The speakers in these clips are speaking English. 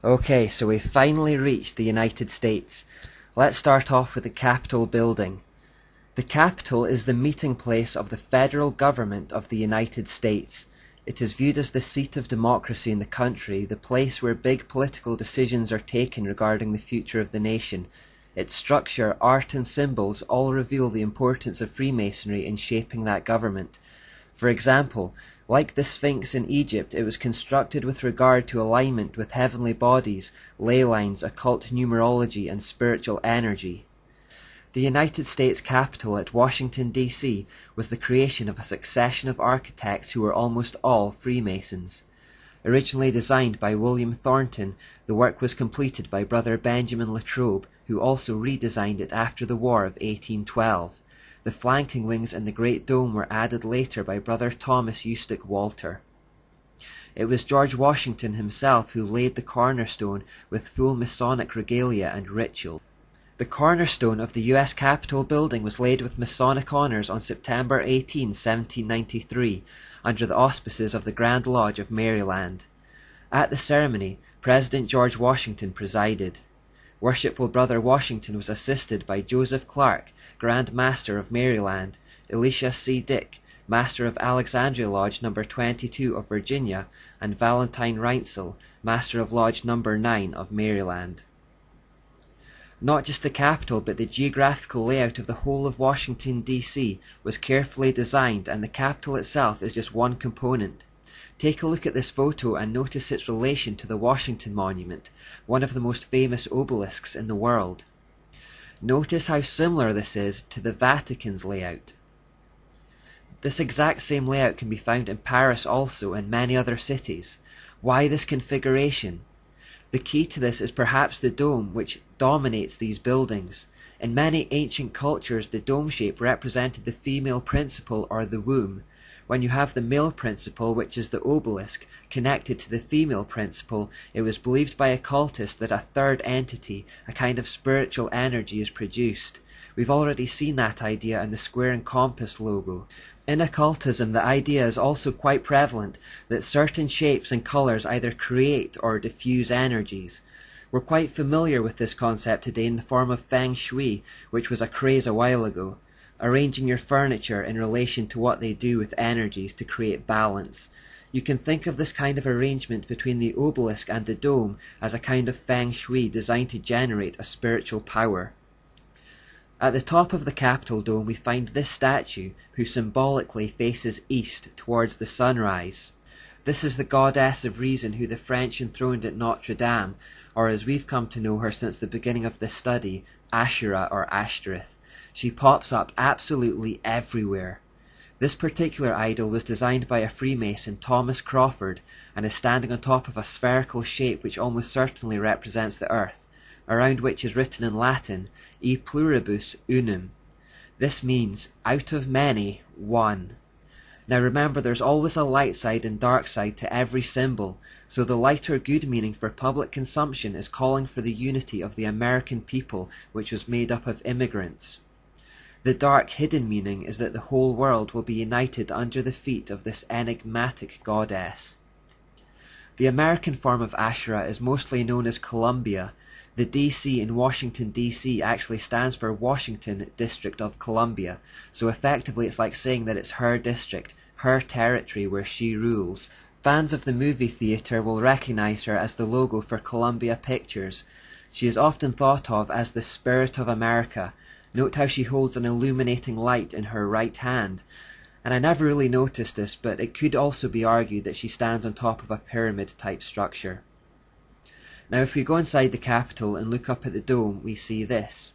Okay, so we've finally reached the United States. Let's start off with the Capitol building. The Capitol is the meeting place of the federal government of the United States. It is viewed as the seat of democracy in the country, the place where big political decisions are taken regarding the future of the nation. Its structure, art, and symbols all reveal the importance of Freemasonry in shaping that government. For example, like the Sphinx in Egypt, it was constructed with regard to alignment with heavenly bodies, ley lines, occult numerology, and spiritual energy. The United States Capitol at Washington, D.C. was the creation of a succession of architects who were almost all Freemasons. Originally designed by William Thornton, the work was completed by Brother Benjamin Latrobe, who also redesigned it after the War of 1812. The flanking wings and the Great Dome were added later by Brother Thomas Eustache Walter. It was George Washington himself who laid the cornerstone with full Masonic regalia and ritual. The cornerstone of the U.S. Capitol building was laid with Masonic honors on September 18, 1793, under the auspices of the Grand Lodge of Maryland. At the ceremony, President George Washington presided. Worshipful Brother Washington was assisted by Joseph Clark, Grand Master of Maryland, Elisha C. Dick, Master of Alexandria Lodge No. 22 of Virginia, and Valentine Reinsel, Master of Lodge No. 9 of Maryland. Not just the Capitol, but the geographical layout of the whole of Washington, D.C. was carefully designed, and the Capitol itself is just one component. Take a look at this photo and notice its relation to the Washington Monument, one of the most famous obelisks in the world. Notice how similar this is to the Vatican's layout. This exact same layout can be found in Paris also and many other cities. Why this configuration? The key to this is perhaps the dome, which dominates these buildings. In many ancient cultures, the dome shape represented the female principle or the womb. When you have the male principle, which is the obelisk, connected to the female principle, it was believed by occultists that a third entity, a kind of spiritual energy, is produced. We've already seen that idea in the square and compass logo. In occultism, the idea is also quite prevalent that certain shapes and colors either create or diffuse energies. We're quite familiar with this concept today in the form of Feng Shui, which was a craze a while ago. Arranging your furniture in relation to what they do with energies to create balance. You can think of this kind of arrangement between the obelisk and the dome as a kind of Feng Shui designed to generate a spiritual power. At the top of the Capitol dome we find this statue, who symbolically faces east towards the sunrise. This is the goddess of reason who the French enthroned at Notre Dame, or as we've come to know her since the beginning of this study, Ashura or Ashtoreth. She pops up absolutely everywhere. This particular idol was designed by a Freemason, Thomas Crawford, and is standing on top of a spherical shape which almost certainly represents the earth, around which is written in Latin, E pluribus unum. This means, out of many, one. Now remember, there's always a light side and dark side to every symbol, so the lighter good meaning for public consumption is calling for the unity of the American people, which was made up of immigrants. The dark hidden meaning is that the whole world will be united under the feet of this enigmatic goddess. The American form of Ashura is mostly known as Columbia. The DC in Washington, D.C. actually stands for Washington District of Columbia, so effectively it's like saying that it's her district, her territory where she rules. Fans of the movie theatre will recognize her as the logo for Columbia Pictures. She is often thought of as the Spirit of America. Note how she holds an illuminating light in her right hand. And I never really noticed this, but it could also be argued that she stands on top of a pyramid-type structure. Now if we go inside the Capitol and look up at the dome, we see this.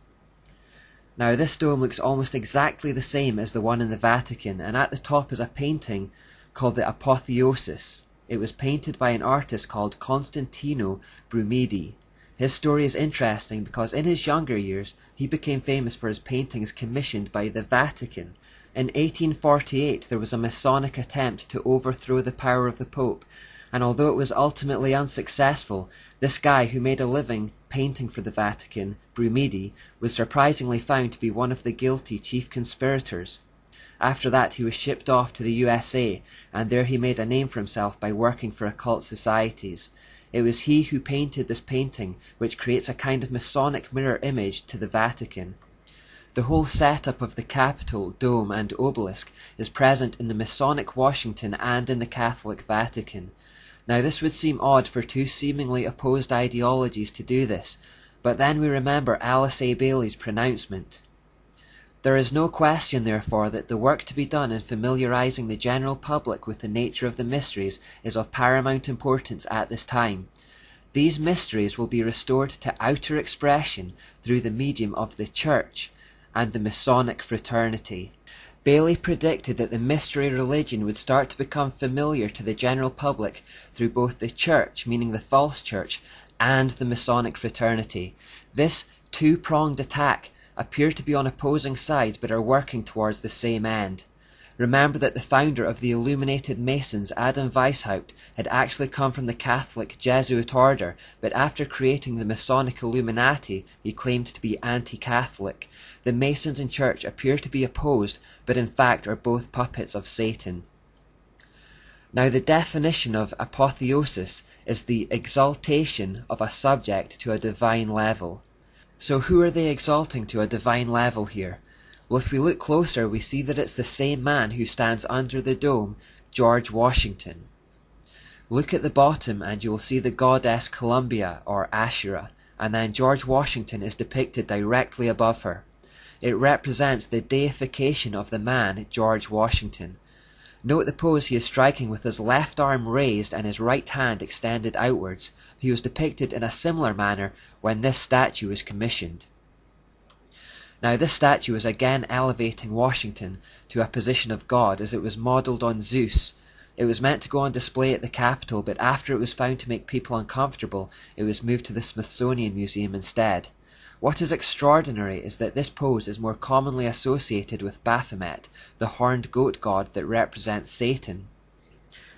Now this dome looks almost exactly the same as the one in the Vatican, and at the top is a painting called the Apotheosis. It was painted by an artist called Constantino Brumidi. His story is interesting because in his younger years he became famous for his paintings commissioned by the Vatican. In 1848 there was a Masonic attempt to overthrow the power of the Pope, and although it was ultimately unsuccessful, this guy who made a living painting for the Vatican, Brumidi, was surprisingly found to be one of the guilty chief conspirators. After that he was shipped off to the USA, and there he made a name for himself by working for occult societies. It was he who painted this painting, which creates a kind of Masonic mirror image to the Vatican. The whole setup of the Capitol, dome, and obelisk is present in the Masonic Washington and in the Catholic Vatican. Now this would seem odd for two seemingly opposed ideologies to do this, but then we remember Alice A. Bailey's pronouncement. There is no question, therefore, that the work to be done in familiarizing the general public with the nature of the mysteries is of paramount importance at this time. These mysteries will be restored to outer expression through the medium of the Church and the Masonic fraternity. Bailey predicted that the mystery religion would start to become familiar to the general public through both the Church, meaning the false Church, and the Masonic fraternity. This two-pronged attack appear to be on opposing sides but are working towards the same end. Remember that the founder of the Illuminated Masons, Adam Weishaupt, had actually come from the Catholic Jesuit order, but after creating the Masonic Illuminati, he claimed to be anti-Catholic. The Masons and Church appear to be opposed, but in fact are both puppets of Satan. Now the definition of apotheosis is the exaltation of a subject to a divine level. So who are they exalting to a divine level here? Well, if we look closer, we see that it's the same man who stands under the dome, George Washington. Look at the bottom and you will see the goddess Columbia or Asherah, and then George Washington is depicted directly above her. It represents the deification of the man, George Washington. Note the pose he is striking with his left arm raised and his right hand extended outwards. He was depicted in a similar manner when this statue was commissioned. Now this statue is again elevating Washington to a position of God, as it was modelled on Zeus. It was meant to go on display at the Capitol, but after it was found to make people uncomfortable, it was moved to the Smithsonian Museum instead. What is extraordinary is that this pose is more commonly associated with Baphomet, the horned goat god that represents Satan.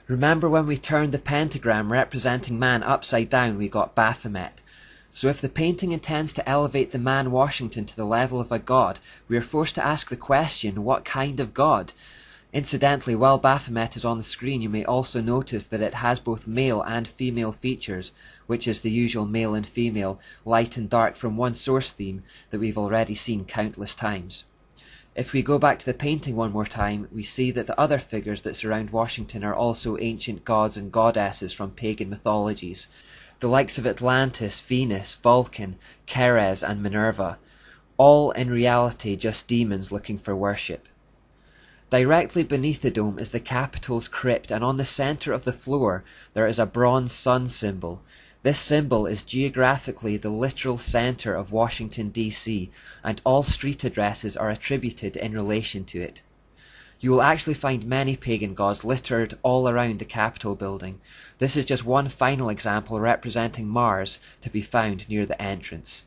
Remember when we turned the pentagram representing man upside down, we got Baphomet. So if the painting intends to elevate the man Washington to the level of a god, we are forced to ask the question, what kind of god? Incidentally, while Baphomet is on the screen, you may also notice that it has both male and female features, which is the usual male and female, light and dark from one source theme that we've already seen countless times. If we go back to the painting one more time, we see that the other figures that surround Washington are also ancient gods and goddesses from pagan mythologies, the likes of Atlantis, Venus, Vulcan, Ceres and Minerva, all in reality just demons looking for worship. Directly beneath the dome is the Capitol's crypt, and on the center of the floor there is a bronze sun symbol. This symbol is geographically the literal center of Washington, D.C., and all street addresses are attributed in relation to it. You will actually find many pagan gods littered all around the Capitol building. This is just one final example representing Mars to be found near the entrance.